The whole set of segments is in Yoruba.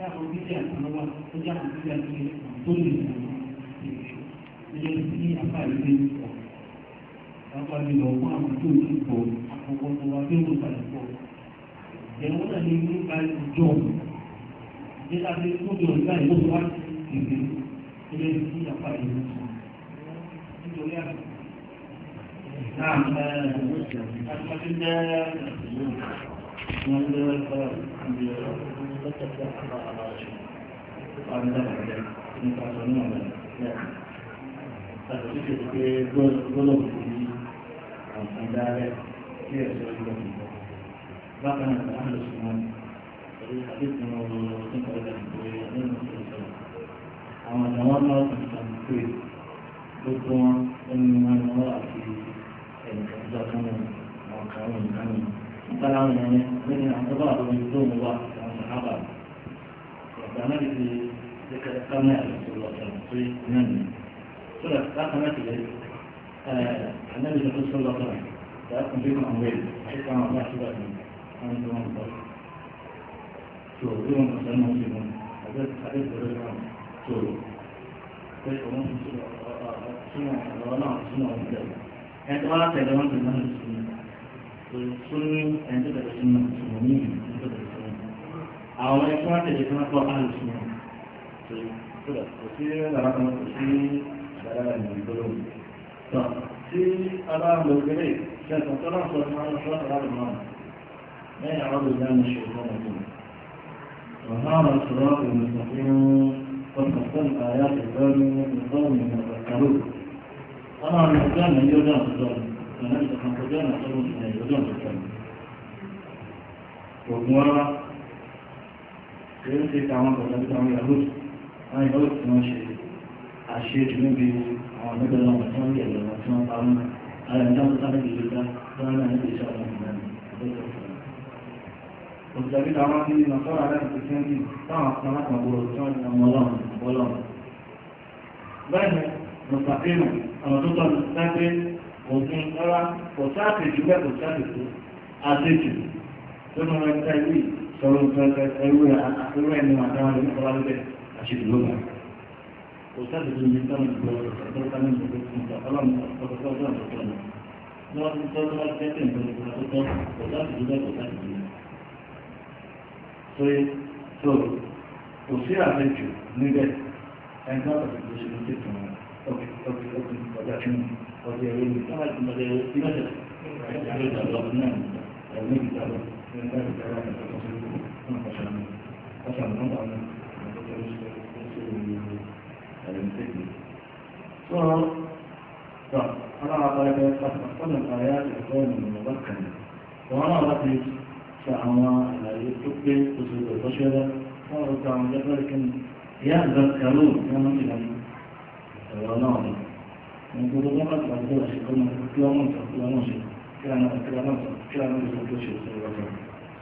yàtọ̀ bíbí àtàlọ́wọ́ tó jáde bíbí àti tó lè ilé tí apá ìlú pọ̀ apá ìlú ọ̀pọ̀ àwọn tó ti pọ̀ àkọ́kọ́ tó wá bí ó padà pọ̀ ìjẹun náà ní nípa ìjọ nígbà tí ó jọ ìgbà ìlú wá ìgbé ilé tí apá ìlú pọ̀ nítorí àgbà náà àti Kalau ini apa apa itu muat apa? Karena di dekat kami ada sebuah tempat ini. Sudah kami tidak anda bisa terus lakukan. Dan mungkin ambil, kita ambil sudah ini. Kami cuma buat. So, itu masalah mungkin. Ada beberapa. So, kita semua ada. Yang kedua saya dalam tentang Sunni yang itu dari Sunnah, Sunni itu dari Sunnah. Awalnya cuma dari Sunnah atau Ahli Sunnah. Sudah, kursi dalam kursi ada yang belum. So, si ada berbeda. Saya sekarang suara ada mana? Ini ada dalam syaitan itu. وهذا الصراط المستقيم قد فصلت آيات القوم يتذكرون. أنا من كان يرجع الظالم. Karena kita kerjaan atau mungkin juga bukan. Semua kita kawan kawan kami harus, harus masih asyik juga di negara macam ni ada macam tahun ada macam tahun di kita, tahun ini bisa macam ni. Jadi tahun ini masalah ada sekian ni, tahun sangat mabur, sangat malam. Baik, mustaqim, tuan tapi òfin ọlá kò sáàtì jù bẹ́ẹ̀ kò sáàtì tó àtẹ́jù tó ní wọn ká ìwé sọ̀rọ̀ ẹrú ẹni àtàwọn ẹni kọ́lá lóbẹ̀ àṣìlú lóbà kò sáàtì tó ní sọ́nà ìgbọ́ ọ̀tọ̀ kánú ìgbọ́ ọlọ́run ọ̀tọ̀ ọjọ́ ọ̀tọ̀ ní wọ́n ti tọ́ lọ́wọ́ tẹ́tẹ̀ ìgbọ́ tó tọ́ kò sáàtì jù bẹ́ẹ̀ kò sáàtì jù so kò sí àtẹ́jù níbẹ̀ ẹgbẹ́ ọ̀tọ̀ tó ṣe ní tètè wọn ọjà tí ọjọ́ ìwé ní káwá ti mọ̀lẹ́ ìgbàjẹ́ ìgbàjẹ́ ìgbàlọ́pìnà ẹ̀mí ìgbàlọ́ nígbà ìgbàlọ́ Untuk dapat bantu asyikkan keluaran kerana disebut sesuatu.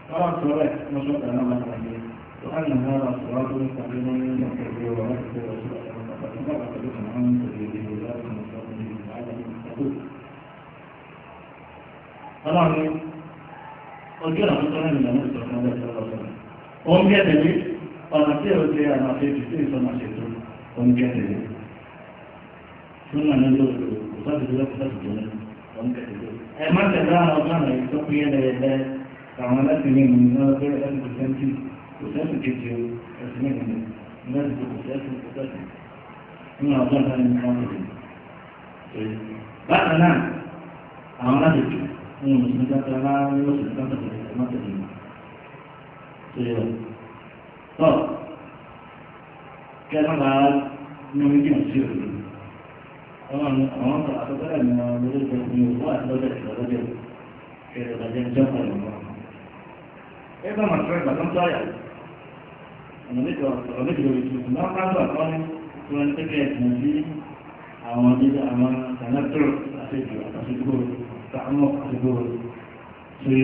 Kalau solat masuk dalam lagi, Tuhan mengarah suatu kebenaran yang berbeda dengan suatu kebenaran berbeda dengan suatu kebenaran. Kalau ini, orang yang berada di dalam suatu orang yang jadi pasti dia masih itu masih itu orang yang jadi. Sunnah itu kita juga sebenarnya orang kecil. Emang cara orang itu punya daya kawanan ini mengenal dia dan bersensi, bersensi kecil, bersensi ini, dan bersensi. Ini orang yang kawan. Bagaimana? Amanah itu, sebentar cara itu sebentar macam ini. So, kita nak mungkin sih. Orang atau kan boleh berbuat boleh kita belajar jalan. Itu masalah dalam saya. Orang itu itu nama apa ni? Tuan terkait nanti awak tidak awak sangat terus asyik tak mau asyik. Jadi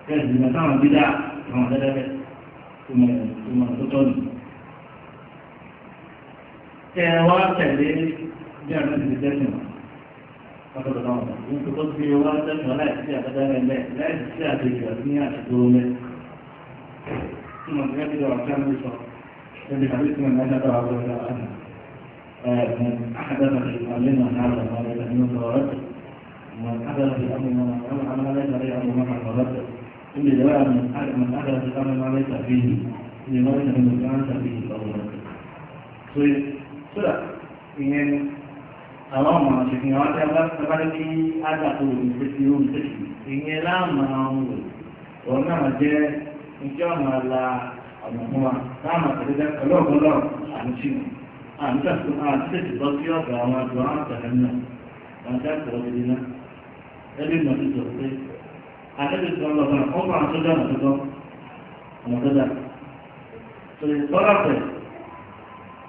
kan di mana tidak awak ada cuma betul. Awak jadi jangan dijadikan apa betul? Untuk siapa dan mana siapa dan lain siapa juga ni ada dulu. Cuma dia tidak akan bisa الذي حديث من أجل رضي الله عنه من أحدث في أمرنا هذا ما ليس منه فرد من أحدث في أمرنا ما ليس عليه أمرنا فرد كل جواب من أحدث في أمرنا ما ليس فيه لما ليس منه كانت فيه فرد سورة ingin Allah maksudnya apa seperti ada tu ingin lama orang aja macam malah sama kerja kalau anjing anda sesuatu yang doa terhadap anda terhadap jadi masih seperti ada di dalam orang sudah betul betul so orang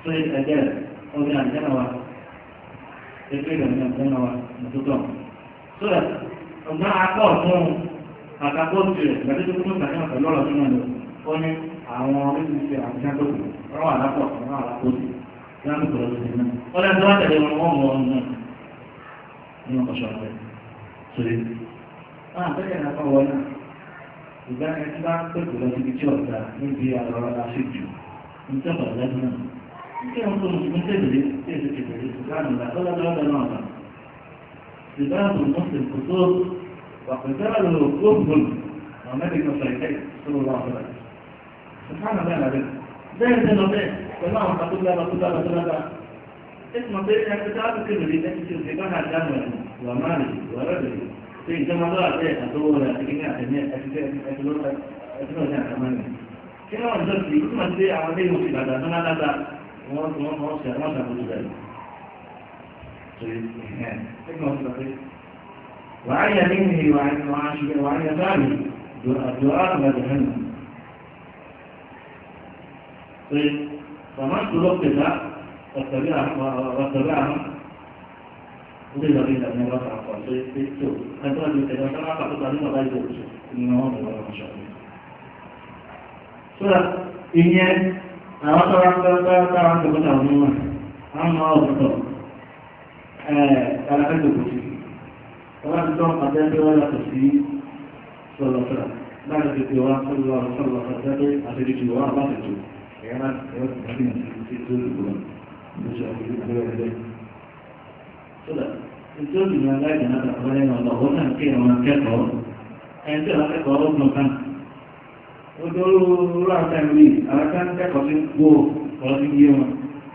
so ada orang yang awak itu yang awak betul so anda apa pun akapun tu berarti tu pun tak ada kalau orang mana pun àwọn oríṣiríṣi àbíṣẹ́ tó kù wọ́n wà lápọ̀ wọ́n wà lápò sí láti bọ̀rọ̀ sí náà wọ́n lẹ́nu tó wá tẹ̀lé wọn wọ́n mọ ọ̀hún náà nínú ọ̀ṣọ́ rẹ̀ sórí. Bẹ́ẹ̀ ni àpá wọn náà ìgbà ẹni tí bá ń pèsè lọ síbi tí ọ̀gá níbi àrọ̀ aṣèjù ní tẹ́pọ̀ lẹ́nu náà. Kí wọ́n tó mùsùlùmí tẹ̀lé tí èsì kẹfẹ́ ìsìláàmù là ó lọ́dọ̀ ọ̀dọ̀ náà náà. ìsìláàmù mùsùlùmí kò tó wà pẹ̀lú àlọ́ òkúògùn àwọn mẹ́rin ọ̀sẹ̀ tó lọ́wọ́ سبحان الله العظيم ده ده والله ما تقول لا اسمه بين الكتاب كله اللي تكتب في بحر دم ومالي ورجل في جماعات أدور تكنيات أدور كمان كنا نقول في كل ما تبي عملية مصيبة ده أنا لا ما شاء وعن يمينه وعن يساره الدعاء ما جهنم فمن تلقى واتبعها وضيب بين من رفع القول أنت إذا سمع فقط عليك لا يجوز إنه هو ما شاء الله ini orang kebetulan sama betul kalau itu betul kalau itu ada dua kursi selesai dari kedua jadi ada di dua apa itu karena itu bisa sudah itu dimana dengan orang yang Allah orang kekal itu orang kekal bukan Dulu akan beli, akan saya kalau dia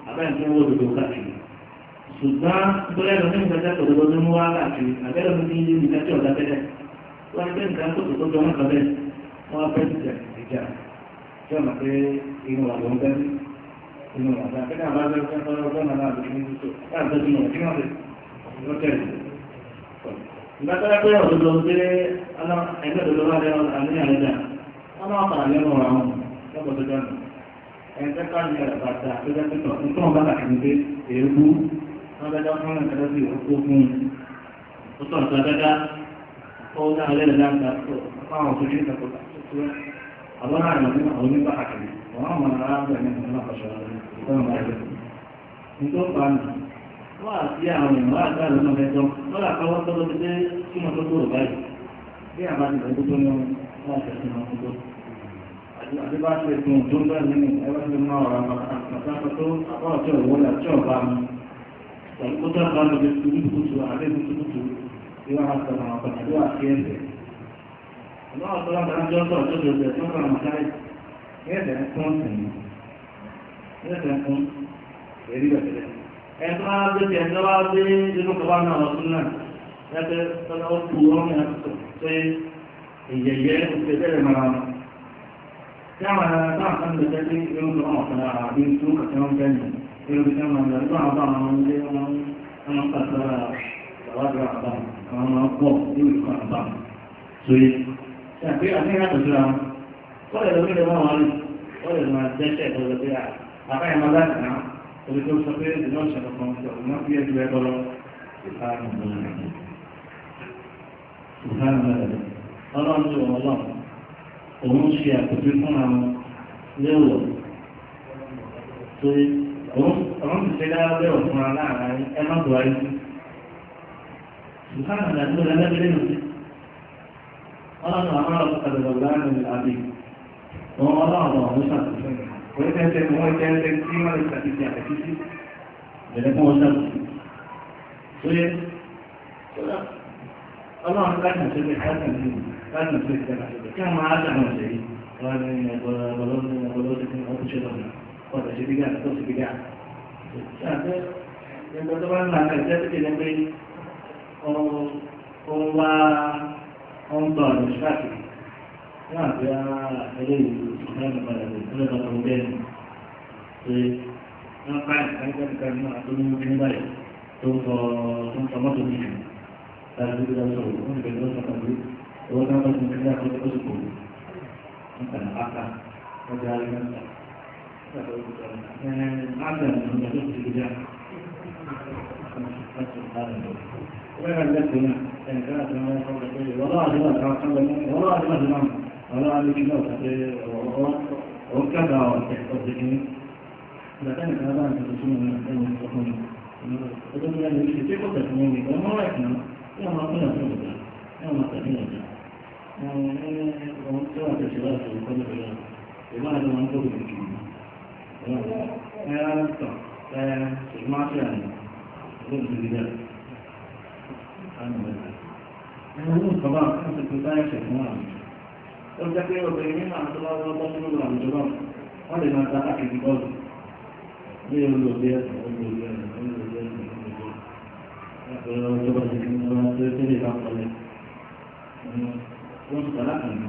apa yang semua duduk lagi. Sudah boleh orang baca duduk semua lagi. Agar mungkin bisa coba saja. Lain kan tu duduk jangan kade. Mau apa saja. Cuma ke ini lah bukan ini lah. Tapi kalau ada orang mana begini tu, ada semua cuma okey. Enggak tahu apa duduk ni, anak duduk ada ada. Kalau apa yang orang yang betul, entah kan dia baca, kita itu orang baca ini ilmu, ada orang yang ada ilmu, betul saja. Orang ada dalam itu, apa maksudnya itu? Abang ada orang baca ini, orang mana ada yang mana baca itu orang itu kan, wah dia orang ada dalam itu, kalau kalau kita cuma betul baik, dia apa itu punya macam itu. Ada bahasa itu contoh ini, orang semua orang masa itu apa coba coba, kalau kita kalau betul ada betul, dia akan apa itu akhirnya. Kalau orang dalam contoh orang macam ini ada konsen, ada kon, jadi betul. Entah ada di rumah mana sunnah, ada kalau pulang yang itu, jadi kita mana. Jangan kan jadi ilmu Allah di situ kacau kan. Ilmu yang mana itu apa orang kata jawab apa orang kok itu apa. Jadi tapi akhirnya terserah. Kalau lebih dari mana kalau mana jadi kalau dia apa yang mana kalau itu sampai di mana saya mau dia juga kalau Subhanallah. Allah òun ṣe àpòjú fún àwọn léwọ̀ tó òun ti ṣe dára léwọ̀ fún wa láàárín ẹmọ́dọ̀ ayé ṣùgbọ́n àdàdúgbò lẹ́lẹ́gbẹ̀rẹ́ nù sí ọlọ́run àwọn ọ̀pọ̀lọpọ̀ láàárín àbí òun ọlọ́run ọ̀hún ṣàtúnṣe pẹ̀lú tẹ́tẹ́ wọ́n tẹ́tẹ́ tí wọ́n lè ṣàtìsí àtẹ̀sí bẹ̀rẹ̀ fún ọjọ́ tó yẹ ọlọ́run láti ṣe pé láti ṣe ìjọba kí wọ́n máa dànù ṣe yìí wọ́n ní ọgbọ́lọ́dún tí wọ́n ṣe lọ́nà ọ̀dọ̀ ṣe bí gáà tó ṣe bí gáà ṣáàtẹ́ ẹgbẹ́ tó bá ń lànà ìjẹ́ tó kéde pé ó ń wá ó ń tọ̀ ọ̀dọ̀ ṣáàtì ní àbí eléyìí ìṣẹ́yìn padà lè tó lọ́dọ̀ tó bẹ́ẹ̀ ni pé wọ́n ká ìkànnìkan náà tó ní ní báyìí tó ń sọ mọ́tò nìyí láti bí wọ́n sọ̀rọ̀ wọ́n ti bẹ̀rẹ̀ lọ́sọ̀ pẹ̀lú owó tó ń bá ti ní ilé àkọ́kọ́ tó sì kò wọ́n kàn áká wọ́n ti rárí mẹ́ta áká ní ọjọ́ tó ti gbé wọ́n yà lẹ́kọ̀ọ́ náà ẹnìkan àti wọn kọ́ pé wọ́lá àdúrà kan kọ́ lọ́mọ́ wọ́lá àdúrà ti náà wọ́lá àdúrà náà kàtẹ́ ọ̀ọ́ kẹ́ta ọ̀tẹ̀ ọ̀tẹ̀ kìíní ìgbàtẹ́ nìkan bá ń tuntun sínú ẹni ọkùnrin ọdún tó yẹ ní ìṣẹ́ tí kò tẹ̀sí ní ìgbà mọ́ rẹ̀ náà ní ọmọ akọ́nà tó lọ́jà ní ọmọ tẹ̀sí lọ́jà ohun tí wọ́n tẹ̀sí láti ọkọ́ lọ́jà ìwọ́n àti wọn tó lè kì í ẹ̀rọ tọ̀ ìgbọ́n àti àná ọdún tó lè dẹ̀ ẹ̀rọ ní ìkọ̀bá wọ́n ti pè báyẹ̀ ṣẹ̀ fún àwọn ó jẹ́ pé obìnrin nínú àwọn tó bá wọ́n bọ́ sínú àwùjọ náà wọ́n lè máa ta káàkiri bọ́ọ̀lù ní olóògbé ẹ̀sìn olóògbé ẹ̀sìn olóògbé ẹ̀sìn olóògbé ẹ̀sìn ọjọ́ ìdí ní ọjọ́ tó tẹ́lẹ̀ bá kọlẹ̀ wọ́n ti tàlákà ní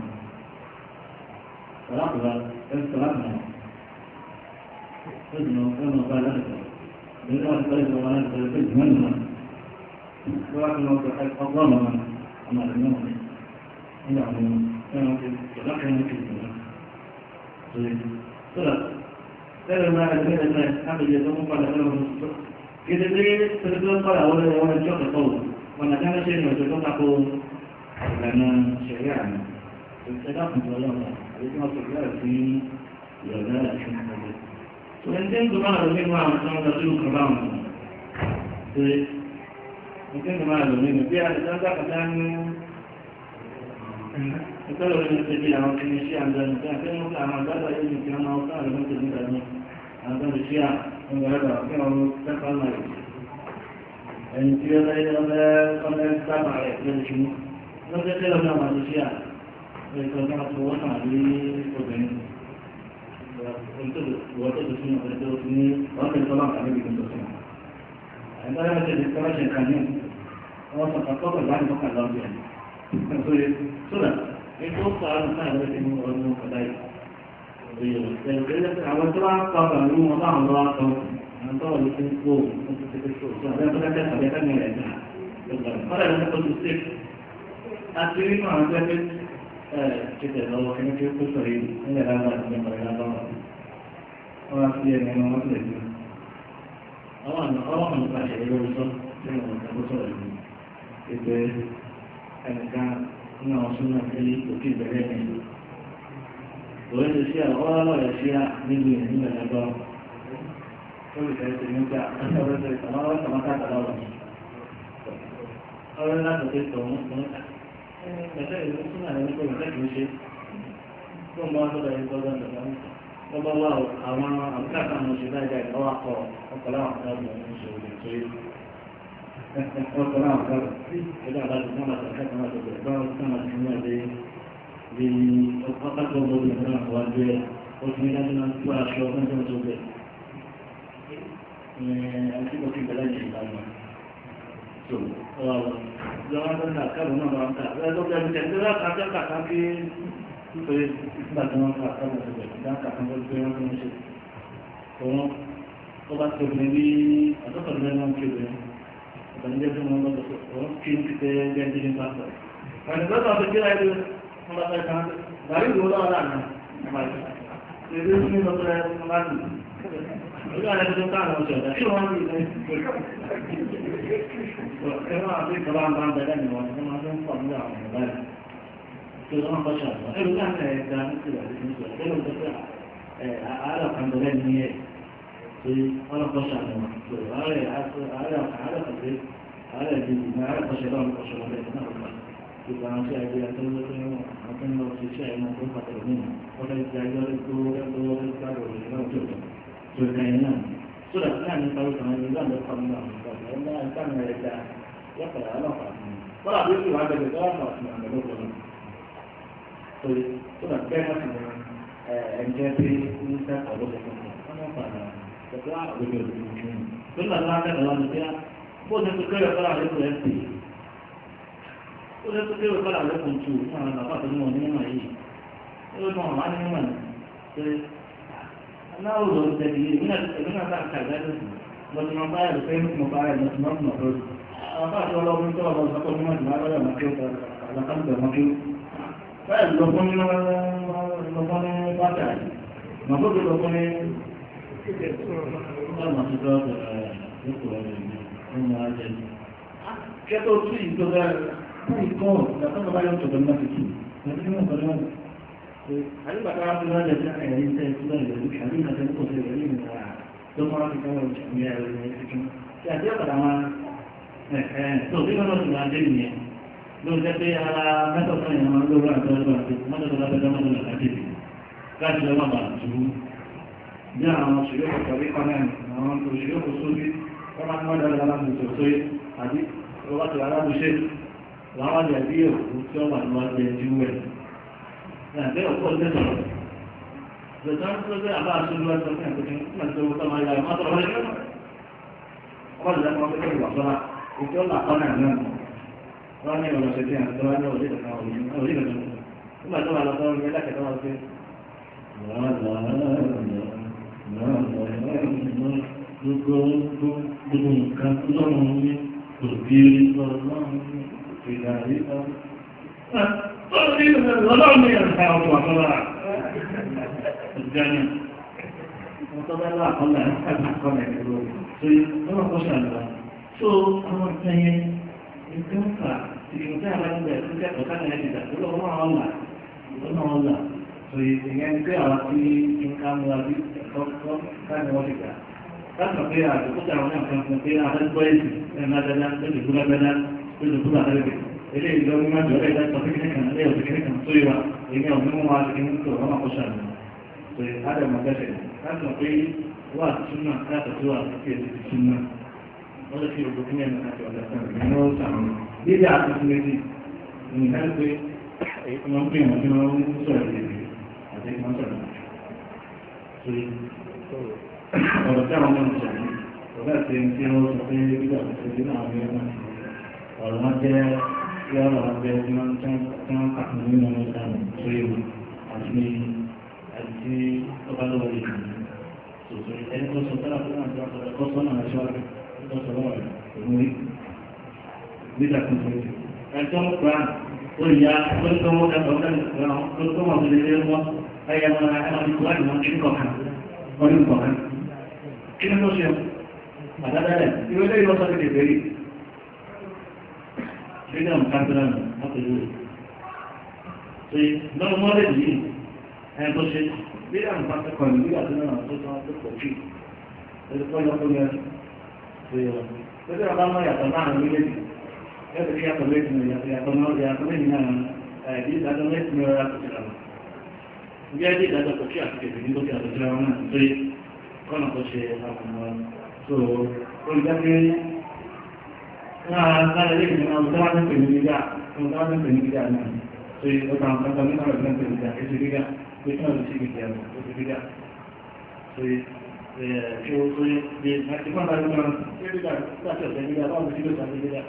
tàlákà ẹ̀sìn tàlákà náà ó dùn ọ́ ọba aláìsàn lórí wọn ti tẹ́lẹ̀ tó wọn láti tẹ́lẹ̀ pé ìgbìmọ̀ nìyà wọ́n wá fún ọgọ́rùn-ún ọmọ àdúgbò wọn nígbà wọn ẹ̀wọ̀n ti tàlákà ní ti ìgbìmọ̀ pero una vez más antes de todo para que te dé todo para ahora yo que todo cuando ya no sé no se toca con la no sería será un problema hay que hacer así y ahora es un problema so entiendo más lo mismo no lo tengo que vamos sí entiendo más lo mismo ya está pasando Itu loh yang saya bilang Indonesia dan saya tengok amalan saya ini yang mau tahu dengan sebenarnya Indonesia negara yang terkenal lagi. Dan dia saya oleh sama dari sini. Lalu saya bilang Malaysia, mereka sangat kuat di provinsi. Untuk buat itu semua itu ini orang tolong kami bikin itu semua. Antara jadi kalau saya tanya, orang tak tahu kan bukan lagi. Sudah, itu soal saya dari orang kedai. Jadi awal terang kalau rumah orang tahu, antara itu itu. Ada perkara ada kan yang lain. Kalau ada kondusif, akhirnya mana jadi kita kalau kena kita sering ini ada yang mereka tahu. Orang yang memang itu. Orang yang pasal itu yang betul itu ẹnìkan ní àwọn súnmọ́ ìpínlẹ̀ òkè ìbẹ̀rẹ̀ ẹ̀mí òwe ti ṣe ọlọ́lọ́ ẹ̀ ṣe níbi ìrìnlẹ̀ ẹgbọ́ ó lè fẹ́ ṣe nígbà ọ̀rẹ́sẹ̀ ìtàwọn ọ̀rẹ́sẹ̀ lọ́wọ́ ọ̀rẹ́ láti ṣe tọ̀hún ẹ̀ṣẹ́ ìlú súnmọ́ ẹ̀mí kò lè kìí ṣe tó ń bá sọ́dọ̀ ẹ̀yìn tọ́jọ́ ìjọba wọ́n bá wà àwọn àbúkàtà àwọn òṣèlú ẹ̀dá ìlọ́wọ́ akọ ọkọ̀lá àwọn ọ̀rẹ́ Orang kalau kita ada sama sama kalau sama semua di kota Kolombo di mana wajib kemudian dengan dua show kan sama juga. Nanti mungkin jalan di sana. So, jangan nak kalau nak berangkat. Kalau dah berjalan kakak kaki itu datang kakak saja. Jangan kakak berjalan macam itu. Kalau obat kebiri atau perjalanan kebiri. Banyak orang orang kita ganti tempat. Kalau kita berkira itu mengatakan dari dua orang, jadi ini betul betul. Itu ada kejutan macam itu. Orang ini, kalau ada kelamban badan ni, orang macam panjang, baik. Itu orang pasal. Bukan dan tidak itu. Kalau kita ada pandangan ni. أنا بشر على الجديد ما أعرف شباب وشباب يبقى عن شيء يقول لكن لو في شيء ما يكون خطر منه ولا يتجاوز الدور الكار والجنوب tó tó kẹ́yìn náà sódà tí àmì ìparí kan ní ìlú àdó kan náà ọ̀gá ìtàn rẹ̀ dá yọ̀pọ̀lá ọlọ́pàá fún mi kọ́lá bí ó sì wá bẹ̀rẹ̀ tó wà fún àti àmì lóko náà sódà bẹ́ẹ̀ náà sì ní ẹ̀jẹ̀ pé ní sẹ́kọ̀ọ́ ló fún mi wọ́n náà padà pẹ̀lú àgbègbè òdòdó fún mi lónìí àti láti ẹ̀rọ láti bíyà bó ṣe tó kéré kọ́lá lẹ́kọ̀ọ́ ẹ̀ pè ó ṣe tó kéré kọ́lá lẹ́kọ̀ọ́ tù fún àwọn àbá tó ní wọn ní mímọ̀ yìí ó ní wọn wá ní mímọ̀ pé aláwọ̀ ló ń tẹ̀lé yìí èmi náà bá ka ìdájọ́ sí lọ́sí wọn báyà lọ́sí mo bá yà lọ́sí wọn mọ̀ lọ́sí àwọn bá àti ọlọ́run tó wà lọ́sí ọkọ̀ mímọ̀ ìgbà lọ́yọ̀ mọ́kí àlàkàtúntà mọ́kí báyà lọ́gbọ́n ní bàtà mọ̀kókò lọ́gbọ́n ní ọmọ àtúntò ọ̀pọ̀ ọmọ ajẹ́ kẹ́tọ́ tún ìjọba báyìí kọ́ ìgbàtọ́ bá yọ̀ tọ̀gbọ́n náà ti tù àyíbàtà wá sí lọ́jọ́ tí a yẹ̀rí tẹ́ ìtúlọ̀ ìlú àbí ìrìnàjò kò sí ìrìn ìrìn àrà tó máa fi kọ́wọ́ ìṣẹ̀mí ẹ̀rọ ìrìn ìṣẹ̀kí tí àti ọ̀pọ̀dà wọn tó bí wọ́n lọ́sùn máa dé nìyẹn ló jẹ́ pé ara mẹ́tọ̀ọ̀tọ̀ yẹn máa ń lórí àti ọjọ́ àti mọ́tò lábẹ́jọ́ mọ́tò láti dì láti lọ́wọ́ bà tù ú bí àwọn òṣèré kò kọ̀rí kọ́nẹ́ àwọn òṣèré kò sóbí wọ́n máa ń mọ́ dára láti sòsó àbí wọ́n ti rárá lóṣè làwọn àjẹ́ bí òkú tí wọ́n wà níwájú ẹjú ẹ̀ àbẹ́ ọ̀pọ̀ ìgbésọ̀rọ̀ lọ́tọ́ tó gbé àbá aṣojú ẹ̀sọ́ fún ẹ̀kọ́ tí wọ́n ti wọ́n máa yára máa tọ̀rọ̀ lẹ́yìn ọmọ ìlú ẹ̀kọ́ tó wà sọ́ra ètò ọ̀là kọ́nà náà wọ́n ní ọ̀rọ̀ ṣẹ̀tì àti wọ́n ní òdì kankan òdì kankan nígbà tó wà lọ́tọ́ orí ẹlẹ́kẹ̀ẹ́ wọn pé gbogbo nǹkan lọ́rùn ní òbí lọ́rùn ìdarí ọlọ́run ní ẹ̀ka ọ̀tọ̀ àkọlà ìjánu ọ̀tọ̀bẹ́lá àkọlà àkọlà ìlú tó yẹ lọ́wọ́ kó ṣàlùwà tó àwọn ìtẹ́yẹ ìgbẹ́ǹkà ìgbẹ́ǹkà alágbẹ̀ tó kẹ́kọ̀ọ́ káàkiri ẹ̀dìdà tó lọ́wọ́ ọ̀la tó yẹ ìyẹn pé àwọn tí nǹkan mú wa bí ẹ̀kọ́ káàkiri wọ́n ti gbà láti pé àdókòtò àwọn náà kan fún pé àdẹ́gbọ́ èsì ẹ̀ẹ́dẹ́gbẹ́dá lójúgbúlágbẹ́dá eléyìí lọ́wọ́ máa jọ ẹ̀dá ìtọ́ kékeré kan lẹ́yìn ọ̀sẹ̀ kékeré kan tó yẹ wa èmi ọ̀ mímú wa ti ń tó ọmọ kó ṣàlù tó yẹ ádàmọ̀ gẹ́sẹ̀ láti mọ̀ pé wà túnà láti tó wà sí èdè ti túnà wọ́n lè fi ògbó fún ẹ̀mí àti ọ̀dà kan ìgbà náà sàrùn lílẹ̀ àtúntò méjì nǹkan pé èyí tó máa ń pè wọ́n tí wọ́n ń sọ̀rọ̀ èdè àti ìmọ̀ sọ̀rọ̀ tó yẹ ọ̀rọ̀ tí àwọn náà ń sọ̀rọ̀ ọ̀rọ̀ àti ẹni tí wọ́n sọ pé bíbá àti ọ̀rọ̀ wọn jẹ́ yọ́rọ̀ ọ̀gbẹ́ tí wọ́n kàkùn nínú ìdáhùn tó yíò àti ọba lọ́wọ́ lè kàn ní ṣòṣò ẹni tó sọ tẹ́lá fún àti ọ̀sọ̀rọ̀ ẹ̀kọ́ sọ́nà aṣọ́wájú tó sọ lọ́wọ́ rẹ̀ òmùrí nígbà tó tó yẹ. ẹ̀tọ́ ń pa olùyà olùkọ́wọ́ kẹfọ́ olùkọ́wọ́ tó lè lé wọn ẹ̀yẹ wọn ẹ̀wọ̀n ìkọ́ àti wọn kíkọ̀ kan ọdún kọ̀ọ̀kan. kí ni tó ṣe àdádálẹ̀ ìwé lẹ́yìn lọ́sọ̀ ti dèbèrè freedom capital àpèjúwe ṣe lọ́wọ́ mọ́lẹ̀ yìí ẹ̀ tó ṣe freedom capital nígbà tó náà tó tán tó pọ̀ jù lórí pọ́ yọkọ́ yẹn tó yọ lórí ọba mọ́ yàtọ̀ náà ní méjì yóò fi yàtọ̀ méjì ní yàtọ̀ méjì náà ẹ̀ẹ́dì ìdájọ́ méjì ní ọ̀rọ̀ àti ìṣẹ̀lẹ̀ bí ẹ̀dì ìdájọ́ kò kí àti kèfè ní lókè àti ìṣẹ̀lẹ̀ náà tó yẹ kọ́nà tó ṣe àwọn ọmọ tó olùdájọ́ lára ilé ìgbìmọ̀ ọ̀dọ́ wá ní pẹ̀lú gíga ọ̀dọ́ wá ní pẹ̀lú gíga náà tó yí ọ̀dọ́ àwọn ọ̀dọ́ nípa ọ̀dọ́ pẹ̀lú gíga ètò gíga pé kí wọ́n lè ṣe gíga ètò gíga tó yí kí ó tó yí bí àti fún àtàrí wọn ṣé gíga láti ọ̀dọ́ gíga báwọn sí lóṣà sí gíga.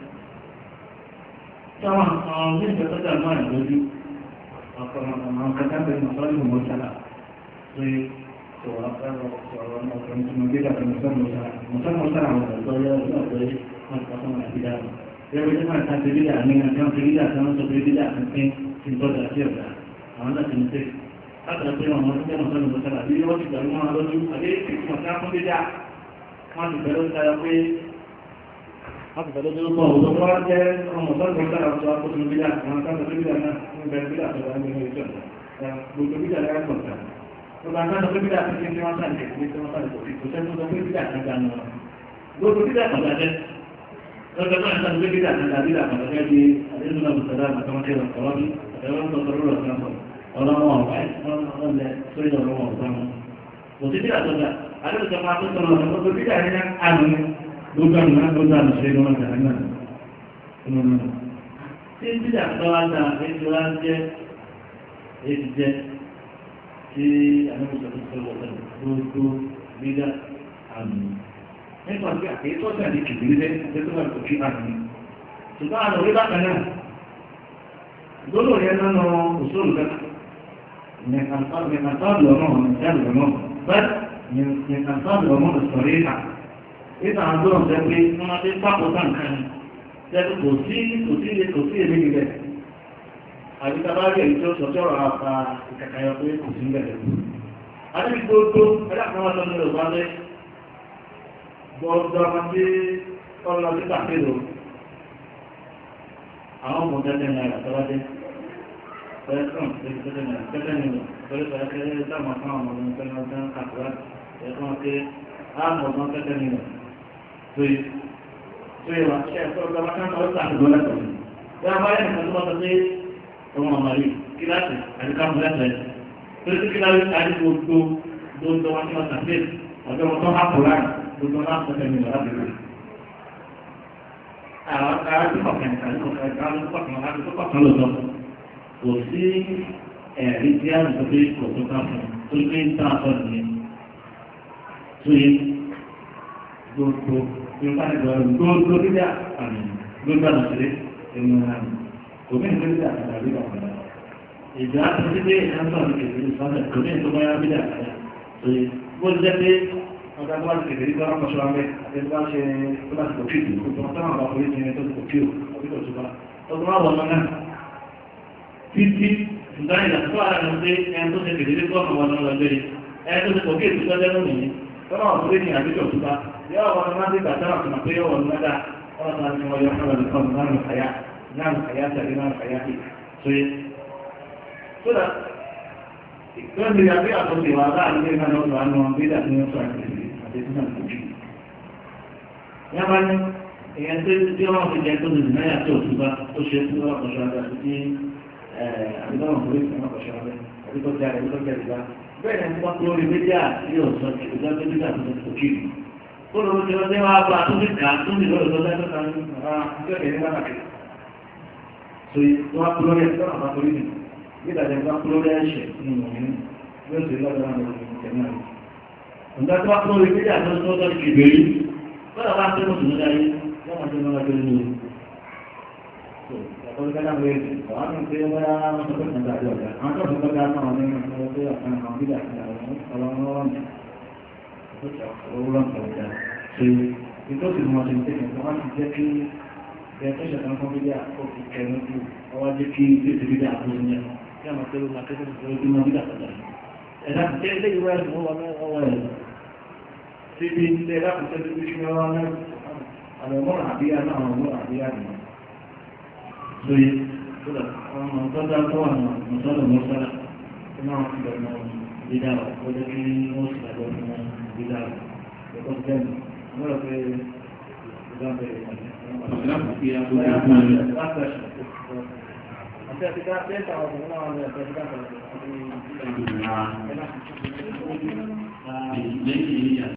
táwọn àwọn ní ìjọ tó dà máa ń lójú àwọn kankan pẹ̀lú mọ̀sálì mọ̀ sálà tó yí sọ̀rọ̀ ọkùnrin tó mọ̀ gíga pẹ̀lú mọ̀sálì sálà àwọn ọ̀dọ́ yẹ wọ́n ti kọ́kọ́ máa bídá wọn. Ẹgbẹ́ tí wọ́n ta ti bídá ní àti wọ́n ti bídá tí wọ́n sọ pé bídá ti pín ti tọ́jà sí ọ̀gá. Àwọn náà ti ń tẹ̀. Látàrí pé wọn tó jẹ́ mọ̀sán lọ́sọ̀ sára bí wọ́n ti gbàgbé wọn lójú àbí ìfìmọ̀ tí wọ́n fún bídá. Wọ́n ti bẹ̀rẹ̀ sára pé wọ́n ti bẹ̀rẹ̀ lójú pọ̀ òun tó wá jẹ́ mọ̀sán lọ́sọ̀ sára sọ àkóso bídá. Àwọn kan sọ bídá náà ń bẹ̀rẹ̀ bídá tó wà nínú ìjọ. Gbogbo bídá lára pọ̀ sára. Gbogbo àwọn kan sọ bídá ti fi wọ́n sàlẹ̀ kò sẹ́ni tó sọ pé bídá kan dànù. Gbogbo bídá kan dàjẹ́ lọ́jọ́ náà sáà gbé bídà kan tàbí àpàtà gẹ́gẹ́ bí àdéhùn àbùsàdá àtàwọn ọ̀rọ̀ bí àtàwọn tó sọ̀rọ̀ rọ̀ kan sọ ọlọ́wọ́ ọ̀pá ọ̀lẹ́ sórí ọ̀rọ̀ ọ̀pá wọn kò sí bídà tó dà àdéhùn tó máa tó sọ̀rọ̀ ọ̀nà tó bídà ní àná lójú àná ṣe ní wọn dàgbà náà tí bídà tó wá dà ètò wá jẹ́ ètò jẹ́ tí àdéhùn tó sọ̀rọ̀ ọ̀nà gbogbo bídà àná nípa pé àkéyítọ́ sí àdéhùn kìkìrí lẹ́ àkéyítọ́ wà lókè àná ṣùgbọ́n àná orí bákan náà gbọ́dọ̀ yẹn nínú òṣèlú kẹta من أنصار العموم بل من أنصار العموم الصريحة إذا عندهم ذلك ما تفقوا تنكن ذلك كوسي لله àbí tabarí èyí tó sọ̀tọ̀rọ̀ àpá ìkàkàyọ̀ pé kò sí bẹ̀rẹ̀ àti gbogbo ẹlẹ́kùnrin wọn lọ́nà lọ́wọ́ alẹ́ gbọ́dọ̀ ọmọ tí ọlọ́ sí pàtẹ́lò àwọn ọmọ tẹ́tẹ́ ní àgbà tọ́wádé pẹ̀lẹ́sàn tẹ́tẹ́ ní pẹ̀lẹ́sàn tẹ́tẹ́ táwọn fún àwọn ọmọ tẹ́tẹ́ kàkúrà ẹ̀kọ́ pé àmọ̀ ọmọ tẹ́tẹ́ ní rẹ̀ tó yẹ wá ṣe ẹ̀kọ́ ọgbà kan tó sàn tó lẹ́tọ̀ọ́ bí a bá yẹ nǹkan tó bá sọ pé ọmọ àmàlí kíláàsì àti káfíńtì torí kíláàsì àti gbogbo wọn tí wọn tàbí ọjọ́ wọn tó hàpọ̀ láì gbogbo wọn láti tẹ̀lé ìwà láti rẹ̀. àwọn tó kọ̀ọ̀kan láti tó kọ̀ọ̀kan lọ́tọ̀ kò sí ẹ̀rí tí a ń sọ pé kò tó ká fún un torí pé ń tán àtọ́ nìyẹn. tó yẹ gbogbo gbogbo dídá àmì gbogbo àlọ́sẹ̀rẹ̀ ẹ̀mí àmì kò ní ìgbésí bídà àkàdà bídà àkàdà ìjà àti pé ìdánsọ àti kèfèrè sọ́dẹ̀ kò ní ìtọ́ báyá bídà àkàdà tó yẹ bó jẹ́ pé ọjà tó bá ti kèfèrè tó rọ́pọ̀ ṣọ́ra mẹ́ àti tó bá ṣe tó bá ti kò kíkì kò tó tán àwọn àkọlé ti tó ti kò kí o àbí kò tó bá tó tó má wọ̀ náà títí ìgbà ìgbà tó wà lẹ́nu pé ẹni tó ṣe kèfèrè tó ọ̀nà wọn lọ lórí ẹni tó ṣe kò kí ètò sọ́jẹ́ lónìí tó náà wọ́n tó lé ní àbí kò tó bá yọ wọn máa ń dé gbàtà àti màpé yọ wọn lọ́dà wọn máa ń wọ́n yọ ọ́ lọ́dà kan náà àyà náà àyàtà ní náà àyàtì tó yẹ tó dà ìgbọ́n mi àbí àtúnṣe wà láàrin ní ìgbà náà lọ́wọ́ bídà ní ọ̀sán àti ìgbà tó kù. yàrá ní èèyàn tí wọ́n fi jẹ́ tó lè náà yàtọ̀ òtúbá tó ṣe fún ọkọ̀ṣọ́ abẹ́ àti tí àbídáwọn kò rí fún ọkọ̀ṣọ́ abẹ́ àti tó jáde tó jáde bá bẹ́ẹ̀ ni wọ́n tó rí méjì àti ọ̀sán ìgbà tó bídà tó kù kí. ó lọ́wọ́ tí wọ́n ti wá bá tó ti kà tó ti lọ́wọ́ tó dájọ́ kan so wọ́n kúrò rẹ̀ tó àwọn akọ̀rí nì nígbà tí wọ́n kúrò rẹ̀ ṣẹ̀ nínú ìlú yóò ṣe lọ́dọ̀ àwọn ìtẹ̀mí àná. Nígbà tí wọ́n kúrò rẹ̀ méjì àti ọjọ́ tó ti kébèrè lọ́dọ̀ wá tẹ́lẹ̀ tó ní ayé wọ́n máa tẹ́lẹ̀ lọ́dọ̀ ní ìlú. Ọ̀pọ̀ ìgbà wẹ̀ àwọn àti ìpè wọ́n yá wọn tó kàn dáadọ́ ọ̀gá àwọn tó fi kọjá náà ní ọjọ́ tó yà fún àwọn bídà àti àwọn ọlọ́run ìtọ́sí wọn ti ń tẹ̀lé wọn ti jẹ́ kí ẹ̀ẹ́dẹ́gbẹ̀ṣẹ̀ kan fún bídà ó fi kẹrin kú ọwọ́ jẹ́ kí tètè bídà àbúrò ní ẹ̀ kí àwọn tẹ́lẹ̀ máa tẹ́lẹ̀ ìṣòro tí wọ́n bídà padà ẹ̀dá ti tẹ́lẹ̀ ìwé ẹ̀sùn wọn ọwọ́ ẹ̀ síbi ilé ẹ̀dá kò tẹ́lẹ̀ bí ṣe wọ́n náà àwọn ọmọ àbíyá náà àwọn ọmọ àbíyá nìyẹn lóye ọmọ tọ́jà tó wà náà mọ̀sálà mọ̀sálà tí wọ́n fi lọ́nà bídà ó jẹ́ kí wọ́n sì dàgbọ́ fún bídà ẹ̀kọ́ jẹ́nu wọ́n rọ̀ pé ìdáǹbẹ̀ lẹ́yìn